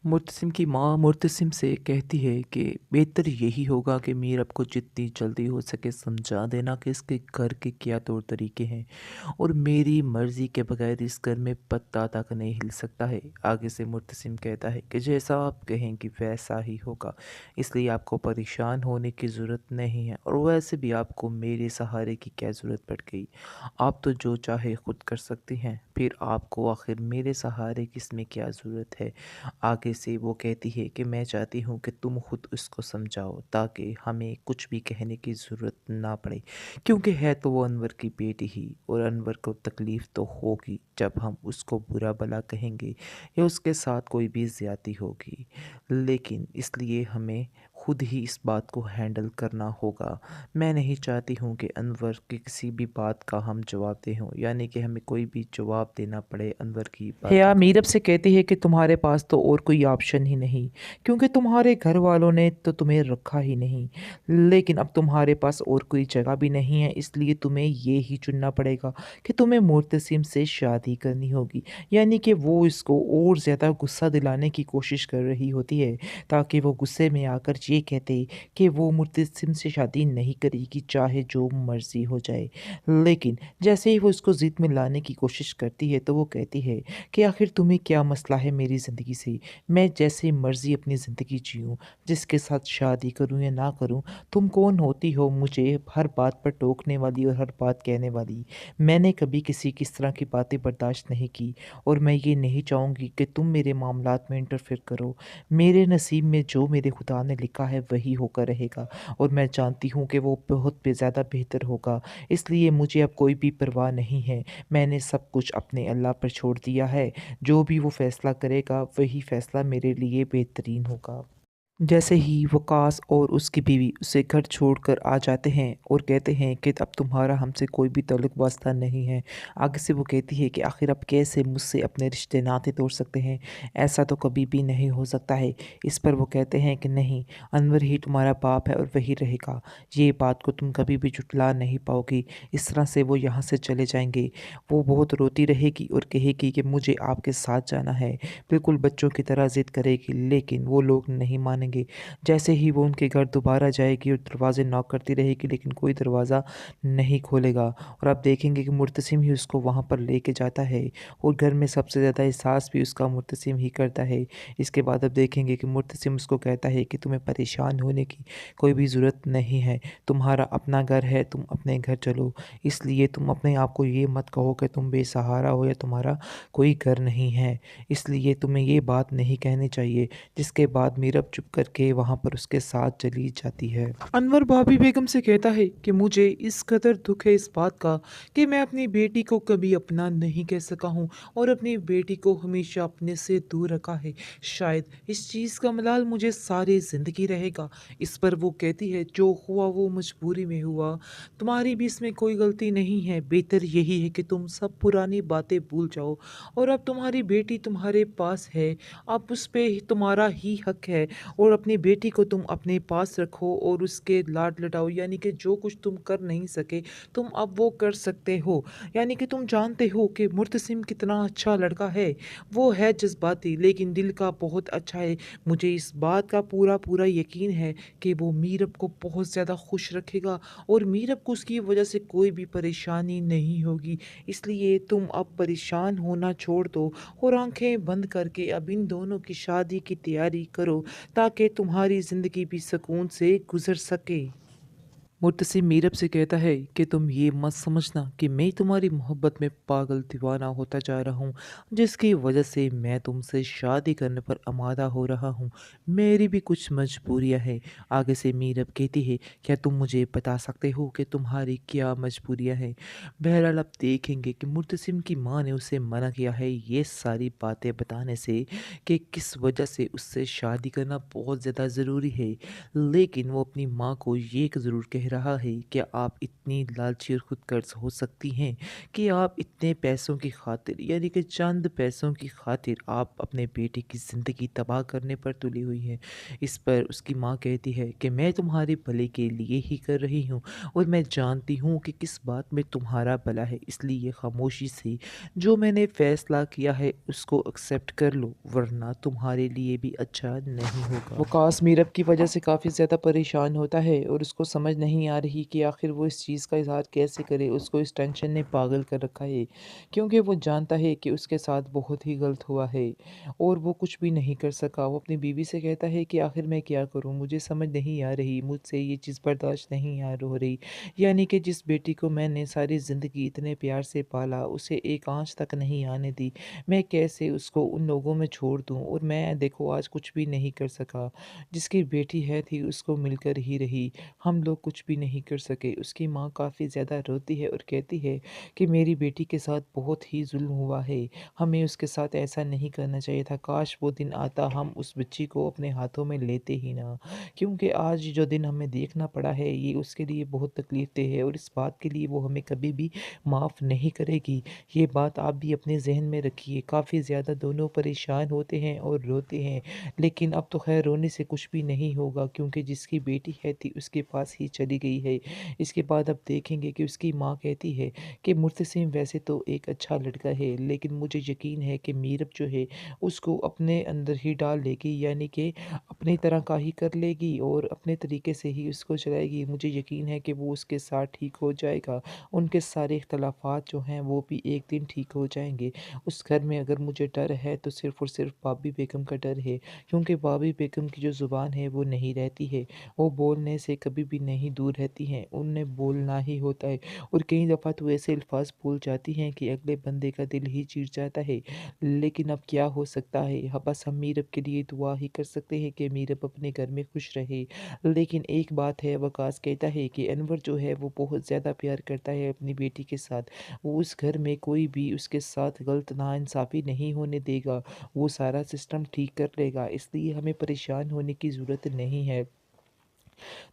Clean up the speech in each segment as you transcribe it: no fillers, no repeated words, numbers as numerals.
मुर्तसिम की माँ मुर्तसिम से कहती है कि बेहतर यही होगा कि मीरब को जितनी जल्दी हो सके समझा देना कि इसके घर के क्या तौर तरीके हैं और मेरी मर्ज़ी के बगैर इस घर में पत्ता तक नहीं हिल सकता है। आगे से मुर्तसिम कहता है कि जैसा आप कहेंगी वैसा ही होगा, इसलिए आपको परेशान होने की ज़रूरत नहीं है और वैसे भी आपको मेरे सहारे की क्या ज़रूरत पड़ गई। आप तो जो चाहे खुद कर सकती हैं, फिर आपको आखिर मेरे सहारे की इसमें क्या ज़रूरत है। आगे से वो कहती है कि मैं चाहती हूँ कि तुम खुद उसको समझाओ ताकि हमें कुछ भी कहने की ज़रूरत ना पड़े, क्योंकि है तो वो अनवर की बेटी ही और अनवर को तकलीफ़ तो होगी जब हम उसको बुरा भला कहेंगे या उसके साथ कोई भी ज़्यादती होगी। लेकिन इसलिए हमें खुद ही इस बात को हैंडल करना होगा। मैं नहीं चाहती हूँ कि अनवर की किसी भी बात का हम जवाब दें हों, यानी कि हमें कोई भी जवाब देना पड़े अनवर की बातों हया का। मीरब से कहती है कि तुम्हारे पास तो और कोई ऑप्शन ही नहीं, क्योंकि तुम्हारे घर वालों ने तो तुम्हें रखा ही नहीं। लेकिन अब तुम्हारे पास और कोई जगह भी नहीं है, इसलिए तुम्हें ये ही चुनना पड़ेगा कि तुम्हें मुर्तसिम से शादी करनी होगी। यानी कि वो इसको और ज़्यादा गुस्सा दिलाने की कोशिश कर रही होती है, ताकि वो गुस्से में आकर ये कहते कि वो मुर्तसिम से शादी नहीं करेगी, चाहे जो मर्ज़ी हो जाए। लेकिन जैसे ही वो इसको ज़िद में लाने की कोशिश करती है, तो वो कहती है कि आखिर तुम्हें क्या मसला है मेरी ज़िंदगी से? मैं जैसे मर्ज़ी अपनी ज़िंदगी जिऊँ, जिसके साथ शादी करूँ या ना करूँ, तुम कौन होती हो मुझे हर बात पर टोकने वाली और हर बात कहने वाली? मैंने कभी किसी की इस तरह की बातें बर्दाश्त नहीं की और मैं ये नहीं चाहूँगी कि तुम मेरे मामलात में इंटरफेयर करो। मेरे नसीब में जो मेरे खुदा ने लिखा है वही होकर रहेगा और मैं जानती हूँ कि वो बहुत be ज़्यादा बेहतर होगा। इसलिए मुझे अब कोई भी परवाह नहीं है। मैंने सब कुछ अपने अल्लाह पर छोड़ दिया है। जो भी वो फ़ैसला करेगा वही फ़ैसला मेरे लिए बेहतरीन होगा। जैसे ही वकास और उसकी बीवी उसे घर छोड़कर आ जाते हैं और कहते हैं कि अब तुम्हारा हमसे कोई भी ताल्लुक वास्ता नहीं है। आगे से वो कहती है कि आखिर आप कैसे मुझसे अपने रिश्ते नाते तोड़ सकते हैं? ऐसा तो कभी भी नहीं हो सकता है। इस पर वो कहते हैं कि नहीं, अनवर ही तुम्हारा बाप है और वही रहेगा। ये बात को तुम कभी भी झुठला नहीं पाओगी। इस तरह से वो यहाँ से चले जाएँगे। वो बहुत रोती रहेगी और कहेगी कि मुझे आपके साथ जाना है। बिल्कुल बच्चों की तरह ज़िद करेगी, लेकिन वो लोग नहीं मानेंगे। जैसे ही वो उनके घर दोबारा जाएगी और दरवाज़े नॉक करती रहेगी, लेकिन कोई दरवाज़ा नहीं खोलेगा और आप देखेंगे कि मुर्तसिम ही उसको वहाँ पर लेके जाता है और घर में सबसे ज़्यादा एहसास भी उसका मुर्तसिम ही करता है। इसके बाद आप देखेंगे कि मुर्तसिम उसको कहता है कि तुम्हें परेशान होने की कोई भी ज़रूरत नहीं है। तुम्हारा अपना घर है, तुम अपने घर चलो। इसलिए तुम अपने आप को ये मत कहो कि तुम बेसहारा हो या तुम्हारा कोई घर नहीं है। इसलिए तुम्हें ये बात नहीं कहनी चाहिए। जिसके बाद मीरब चुप करके वहाँ पर उसके साथ चली जाती है। अनवर भाभी बेगम से कहता है कि मुझे इस कदर दुख है इस बात का कि मैं अपनी बेटी को कभी अपना नहीं कह सका हूँ और अपनी बेटी को हमेशा अपने से दूर रखा है। शायद इस चीज़ का मलाल मुझे सारी ज़िंदगी रहेगा। इस पर वो कहती है जो हुआ वो मजबूरी में हुआ, तुम्हारी भी इसमें कोई गलती नहीं है। बेहतर यही है कि तुम सब पुरानी बातें भूल जाओ और अब तुम्हारी बेटी तुम्हारे पास है, अब उस पे ही तुम्हारा ही हक है और अपनी बेटी को तुम अपने पास रखो और उसके लाड लडाओ, यानी कि जो कुछ तुम कर नहीं सके तुम अब वो कर सकते हो। यानी कि तुम जानते हो कि मुर्तसिम कितना अच्छा लड़का है। वो है जज्बाती लेकिन दिल का बहुत अच्छा है। मुझे इस बात का पूरा पूरा यकीन है कि वो मीरब को बहुत ज़्यादा खुश रखेगा और मीरब को उसकी वजह से कोई भी परेशानी नहीं होगी। इसलिए तुम अब परेशान होना छोड़ दो और आंखें बंद करके अब इन दोनों की शादी की तैयारी करो ताकि तुम्हारी ज़िंदगी भी सुकून से गुजर सके। मुर्तसिम मीरब से कहता है कि तुम ये मत समझना कि मैं तुम्हारी मोहब्बत में पागल दीवाना होता जा रहा हूँ, जिसकी वजह से मैं तुमसे शादी करने पर आमादा हो रहा हूँ। मेरी भी कुछ मजबूरियाँ हैं। आगे से मीरब कहती है, क्या तुम मुझे बता सकते हो कि तुम्हारी क्या मजबूरियाँ हैं? बहरहाल आप देखेंगे कि मुर्तसिम की माँ ने उसे मना किया है ये सारी बातें बताने से कि किस वजह से उससे शादी करना बहुत ज़्यादा ज़रूरी है। लेकिन वो अपनी माँ को ये ज़रूर कह کہہ رہا ہے کہ آپ اتنی لالچی اور خود غرض ہو سکتی ہیں کہ آپ اتنے پیسوں کی خاطر یعنی کہ چند پیسوں کی خاطر آپ اپنے بیٹے کی زندگی تباہ کرنے پر تلی ہوئی ہیں۔ اس پر اس کی ماں کہتی ہے کہ میں تمہارے بھلے کے لیے ہی کر رہی ہوں اور میں جانتی ہوں کہ کس بات میں تمہارا بھلا ہے، اس لیے خاموشی سے جو میں نے فیصلہ کیا ہے اس کو ایکسیپٹ کر لو ورنہ تمہارے لیے بھی اچھا نہیں ہوگا۔ وقاص میرب کی وجہ سے کافی زیادہ پریشان ہوتا ہے اور اس کو سمجھ نہیں آ رہی کہ آخر وہ اس چیز کا اظہار کیسے کرے۔ اس کو اس ٹینشن نے پاگل کر رکھا ہے کیونکہ وہ جانتا ہے کہ اس کے ساتھ بہت ہی غلط ہوا ہے اور وہ کچھ بھی نہیں کر سکا۔ وہ اپنی بیوی سے کہتا ہے کہ آخر میں کیا کروں، مجھے سمجھ نہیں آ رہی، مجھ سے یہ چیز برداشت نہیں ہو رہی، یعنی کہ جس بیٹی کو میں نے ساری زندگی اتنے پیار سے پالا، اسے ایک آنچ تک نہیں آنے دی، میں کیسے اس کو ان لوگوں میں چھوڑ دوں؟ اور میں دیکھو آج کچھ بھی نہیں کر سکا، جس کی بیٹی ہے تھی اس کو مل کر ہی رہی، ہم لوگ کچھ بھی نہیں کر سکے۔ اس کی ماں کافی زیادہ روتی ہے اور کہتی ہے کہ میری بیٹی کے ساتھ بہت ہی ظلم ہوا ہے، ہمیں اس کے ساتھ ایسا نہیں کرنا چاہیے تھا، کاش وہ دن آتا ہم اس بچی کو اپنے ہاتھوں میں لیتے ہی نہ، کیونکہ آج جو دن ہمیں دیکھنا پڑا ہے یہ اس کے لیے بہت تکلیف دہ ہے اور اس بات کے لیے وہ ہمیں کبھی بھی معاف نہیں کرے گی۔ یہ بات آپ بھی اپنے ذہن میں رکھیے۔ کافی زیادہ دونوں پریشان ہوتے ہیں اور روتے ہیں، لیکن اب تو خیر رونے سے کچھ بھی نہیں ہوگا کیونکہ جس کی بیٹی ہے تھی اس کے پاس ہی چلی گئی ہے۔ اس کے بعد اب دیکھیں گے کہ اس کی ماں کہتی ہے کہ مرتسم ویسے تو ایک اچھا لڑکا ہے لیکن مجھے یقین ہے کہ میرب جو ہے اس کو اپنے اندر ہی ڈال لے گی، یعنی کہ اپنی طرح کا ہی کر لے گی اور اپنے طریقے سے ہی اس کو چلائے گی۔ مجھے یقین ہے کہ وہ اس کے ساتھ ٹھیک ہو جائے گا، ان کے سارے اختلافات جو ہیں وہ بھی ایک دن ٹھیک ہو جائیں گے۔ اس گھر میں اگر مجھے ڈر ہے تو صرف اور صرف بابی بیگم کا ڈر ہے، کیونکہ بابی بیگم کی جو زبان ہے وہ نہیں رہتی ہے، وہ بولنے سے کبھی بھی نہیں دور رہتی ہیں، انہیں بولنا ہی ہوتا ہے اور کئی دفعہ تو ایسے الفاظ بول جاتی ہیں کہ اگلے بندے کا دل ہی چیر جاتا ہے۔ لیکن اب کیا ہو سکتا ہے، بس ہم میرب کے لیے دعا ہی کر سکتے ہیں کہ میرب اپنے گھر میں خوش رہے۔ لیکن ایک بات ہے، وقاص کہتا ہے کہ انور جو ہے وہ بہت زیادہ پیار کرتا ہے اپنی بیٹی کے ساتھ، وہ اس گھر میں کوئی بھی اس کے ساتھ غلط ناانصافی نہیں ہونے دے گا، وہ سارا سسٹم ٹھیک کر لے گا، اس لیے ہمیں پریشان ہونے کی ضرورت نہیں ہے۔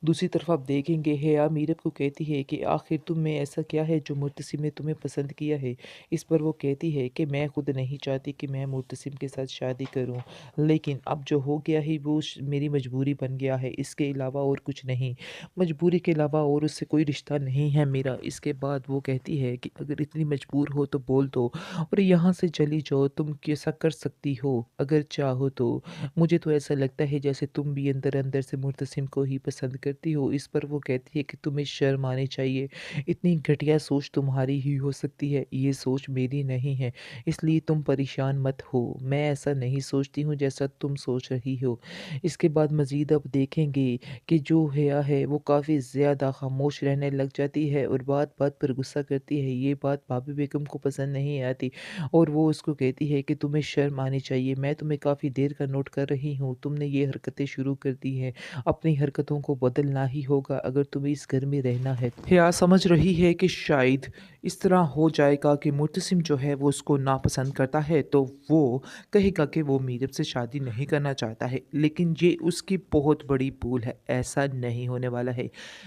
دوسری طرف آپ دیکھیں گے حیا میرب کو کہتی ہے کہ آخر تم میں ایسا کیا ہے جو مرتسم نے تمہیں پسند کیا ہے؟ اس پر وہ کہتی ہے کہ میں خود نہیں چاہتی کہ میں مرتسم کے ساتھ شادی کروں، لیکن اب جو ہو گیا ہے وہ میری مجبوری بن گیا ہے، اس کے علاوہ اور کچھ نہیں، مجبوری کے علاوہ اور اس سے کوئی رشتہ نہیں ہے میرا۔ اس کے بعد وہ کہتی ہے کہ اگر اتنی مجبور ہو تو بول دو اور یہاں سے چلی جاؤ، تم کیسا کر سکتی ہو اگر چاہو تو، مجھے تو ایسا لگتا ہے جیسے تم بھی اندر اندر سے مرتسم کو ہی پسند کرتی ہو۔ اس پر وہ کہتی ہے کہ تمہیں شرم آنی چاہیے، اتنی گھٹیا سوچ تمہاری ہی ہو سکتی ہے، یہ سوچ میری نہیں ہے، اس لیے تم پریشان مت ہو، میں ایسا نہیں سوچتی ہوں جیسا تم سوچ رہی ہو۔ اس کے بعد مزید اب دیکھیں گے کہ جو حیا ہے وہ کافی زیادہ خاموش رہنے لگ جاتی ہے اور بات بات پر غصہ کرتی ہے، یہ بات بابی بیگم کو پسند نہیں آتی اور وہ اس کو کہتی ہے کہ تمہیں شرم آنی چاہیے، میں تمہیں کافی دیر کا نوٹ کر رہی ہوں، تم نے یہ حرکتیں شروع کر دی ہیں، اپنی حرکتوں کو بدلنا ہی ہوگا اگر تمہیں اس گھر میں رہنا ہے۔ حیا سمجھ رہی ہے کہ شاید اس طرح ہو جائے گا کہ مرتسم جو ہے وہ اس کو ناپسند کرتا ہے تو وہ کہے گا کہ وہ میرب سے شادی نہیں کرنا چاہتا ہے، لیکن یہ اس کی بہت بڑی بھول ہے، ایسا نہیں ہونے والا ہے،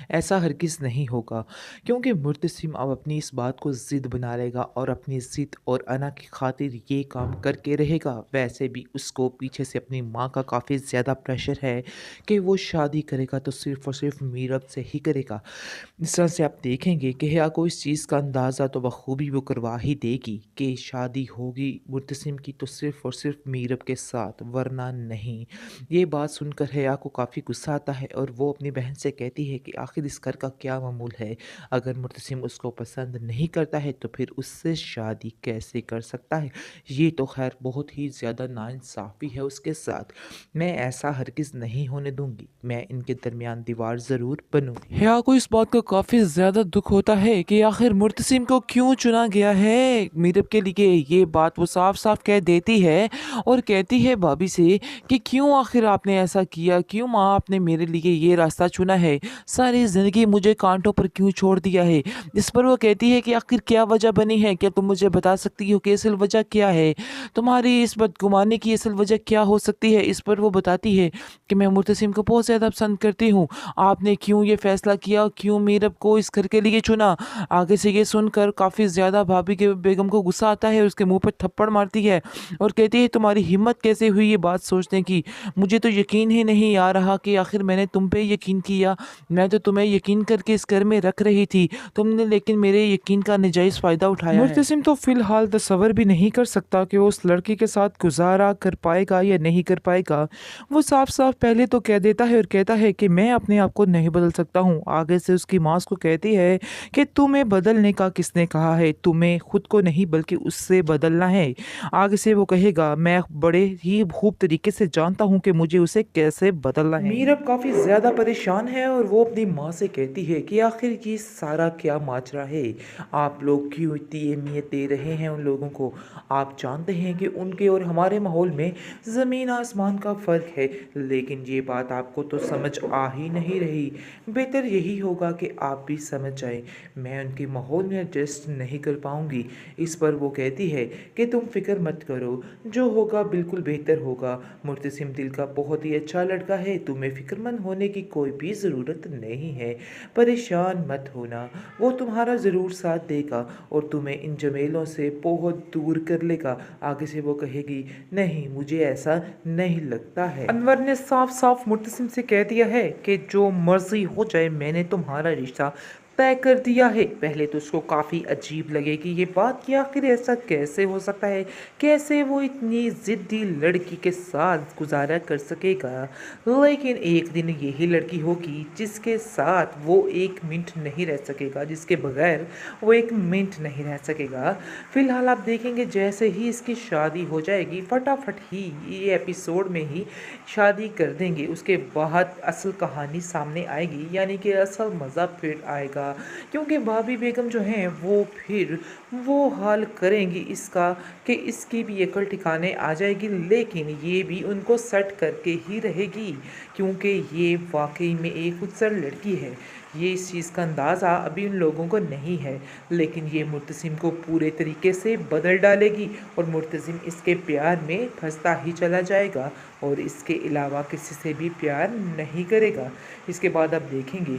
ایسا ہرگز نہیں ہوگا، کیونکہ مرتسم اب اپنی اس بات کو ضد بنا لے گا اور اپنی ضد اور انا کی خاطر یہ کام کر کے رہے گا۔ ویسے بھی اس کو پیچھے سے اپنی ماں کا کافی زیادہ پریشر ہے کہ وہ شادی کرے گا تو صرف اور صرف میرب سے ہی کرے گا۔ اس طرح سے آپ دیکھیں گے کہ حیا کو اس چیز کا اندازہ تو بخوبی وہ کروا ہی دے گی کہ شادی ہوگی مرتسم کی تو صرف اور صرف میرب کے ساتھ ورنہ نہیں۔ یہ بات سن کر حیا کو کافی غصہ آتا ہے اور وہ اپنی بہن سے کہتی ہے کہ آخر اس گھر کا کیا معمول ہے، اگر مرتسم اس کو پسند نہیں کرتا ہے تو پھر اس سے شادی کیسے کر سکتا ہے، یہ تو خیر بہت ہی زیادہ ناانصافی ہے اس کے ساتھ، میں ایسا ہرگز نہیں ہونے دوں گی، میں ان کے درمیان دیوار ضرور بنوں گی۔ حیا کو اس بات کا کافی زیادہ دکھ ہوتا ہے کہ آخر مرتسم کو کیوں چنا گیا ہے میرب کے لیے، یہ بات وہ صاف صاف کہہ دیتی ہے اور کہتی ہے بھابھی سے کہ کیوں آخر آپ نے ایسا کیا، کیوں ماں آپ نے میرے لیے یہ راستہ چنا ہے، ساری زندگی مجھے کانٹوں پر کیوں چھوڑ دیا ہے۔ اس پر وہ کہتی ہے کہ آخر کیا وجہ بنی ہے، کیا تم مجھے بتا سکتی ہو کہ اصل وجہ کیا ہے، تمہاری اس بدگمانی کی اصل وجہ کیا ہو سکتی ہے۔ اس پر وہ بتاتی ہے کہ میں مرتسم کو بہت زیادہ پسند کرتی करती हूँ, आपने क्यों ये फैसला किया, क्यों मीरब को इस घर के लिए चुना। आगे से ये सुनकर काफ़ी ज़्यादा भाभी के बेगम को गुस्सा आता है, उसके मुंह पर थप्पड़ मारती है और कहती है तुम्हारी हिम्मत कैसे हुई ये बात सोचने की। मुझे तो यकीन ही नहीं आ रहा कि आखिर मैंने तुम पे यकीन किया। मैं तो तुम्हें यकीन करके इस घर में रख रही थी, तुमने लेकिन मेरे यकीन का नाजायज़ फ़ायदा उठाया है। मुर्तसिम तो फ़िलहाल तसव्वुर भी नहीं कर सकता कि वो उस लड़की के साथ गुज़ारा कर पाएगा या नहीं कर पाएगा। वो साफ-साफ पहले तो कह देता है और कहता है कि मैं अपने आप को नहीं बदल सकता हूँ। आगे से उसकी माँ उसको कहती है कि तुम्हें बदलने का किसने कहा है? तुम्हें खुद को नहीं बल्कि उससे बदलना है। आगे से वो कहेगा मैं बड़े ही खूब तरीके से जानता हूँ कि मुझे उसे कैसे बदलना है। मीरब काफ़ी ज़्यादा परेशान है और वो अपनी माँ से कहती है कि आखिर ये सारा क्या माजरा है? आप लोग क्यों इतनी अहमियत दे रहे हैं उन लोगों को? आप जानते हैं कि उनके और हमारे माहौल में ज़मीन आसमान का फ़र्क है, लेकिन ये बात आपको तो समझ आ ही नहीं रही। बेहतर यही होगा कि आप भी समझ जाएं, मैं उनके माहौल में एडजस्ट नहीं कर पाऊंगी। इस पर वो कहती है कि तुम फिक्र मत करो, जो होगा बिल्कुल बेहतर होगा। मुर्तसिम दिल का बहुत ही अच्छा लड़का है, तुम्हें फिक्रमंद होने की कोई भी ज़रूरत नहीं है। परेशान मत होना, वो तुम्हारा ज़रूर साथ देगा और तुम्हें इन झमेलों से बहुत दूर कर लेगा। आगे से वो कहेगी नहीं, मुझे ऐसा नहीं लगता है। अनवर ने साफ साफ मुर्तसिम से कह दिया है कि जो मर्जी हो जाए, मैंने तुम्हारा रिश्ता तय कर दिया है। पहले तो उसको काफ़ी अजीब लगेगी ये बात कि आखिर ऐसा कैसे हो सकता है, कैसे वो इतनी ज़िद्दी लड़की के साथ गुजारा कर सकेगा। लेकिन एक दिन यही लड़की होगी जिसके साथ वो एक मिनट नहीं रह सकेगा, जिसके बगैर वो एक मिनट नहीं रह सकेगा। फिलहाल आप देखेंगे जैसे ही इसकी शादी हो जाएगी, फटाफट ही ये एपिसोड में ही शादी कर देंगे, उसके बाद असल कहानी सामने आएगी, यानी कि असल मज़ा फिर आएगा। क्योंकि भाभी बेगम जो हैं वो फिर वो हाल करेंगी इसका कि इसकी भी अकल ठिकाने आ जाएगी, लेकिन ये भी उनको सेट करके ही रहेगी क्योंकि ये वाकई में एक खूबसूरत लड़की है। ये इस चीज़ का अंदाज़ा अभी उन लोगों को नहीं है, लेकिन ये मुर्तसिम को पूरे तरीके से बदल डालेगी और मुर्तसिम इसके प्यार में फंसता ही चला जाएगा और इसके अलावा किसी से भी प्यार नहीं करेगा। इसके बाद आप देखेंगे,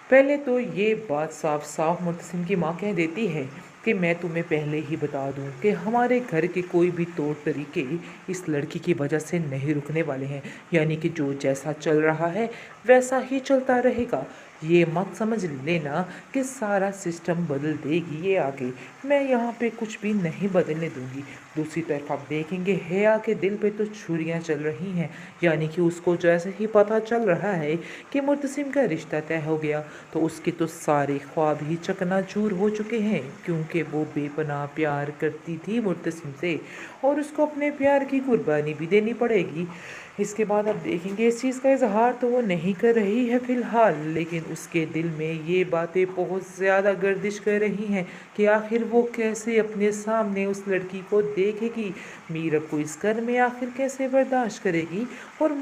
पहले तो ये बात साफ साफ मुर्तसिम की माँ कह देती है कि मैं तुम्हें पहले ही बता दूं कि हमारे घर के कोई भी तौर तरीके इस लड़की की वजह से नहीं रुकने वाले हैं, यानी कि जो जैसा चल रहा है वैसा ही चलता रहेगा। ये मत समझ लेना कि सारा सिस्टम बदल देगी ये आगे, मैं यहाँ पे कुछ भी नहीं बदलने दूंगी। दूसरी तरफ आप देखेंगे हेया के दिल पे तो छुरियाँ चल रही हैं, यानी कि उसको जैसे ही पता चल रहा है कि मुर्तसिम का रिश्ता तय हो गया तो उसके तो सारे ख्वाब ही चकनाचूर हो चुके हैं, क्योंकि वो बेपनाह प्यार करती थी मुर्तसिम से और उसको अपने प्यार की कुर्बानी भी देनी पड़ेगी। इसके बाद आप देखेंगे इस चीज़ का इजहार तो वो नहीं कर रही है फ़िलहाल, लेकिन उसके दिल में ये बातें बहुत ज़्यादा गर्दिश कर रही हैं कि आखिर वो कैसे अपने सामने उस लड़की को देखेगी, मीरब को इस घर में आखिर कैसे बर्दाश्त करेगी और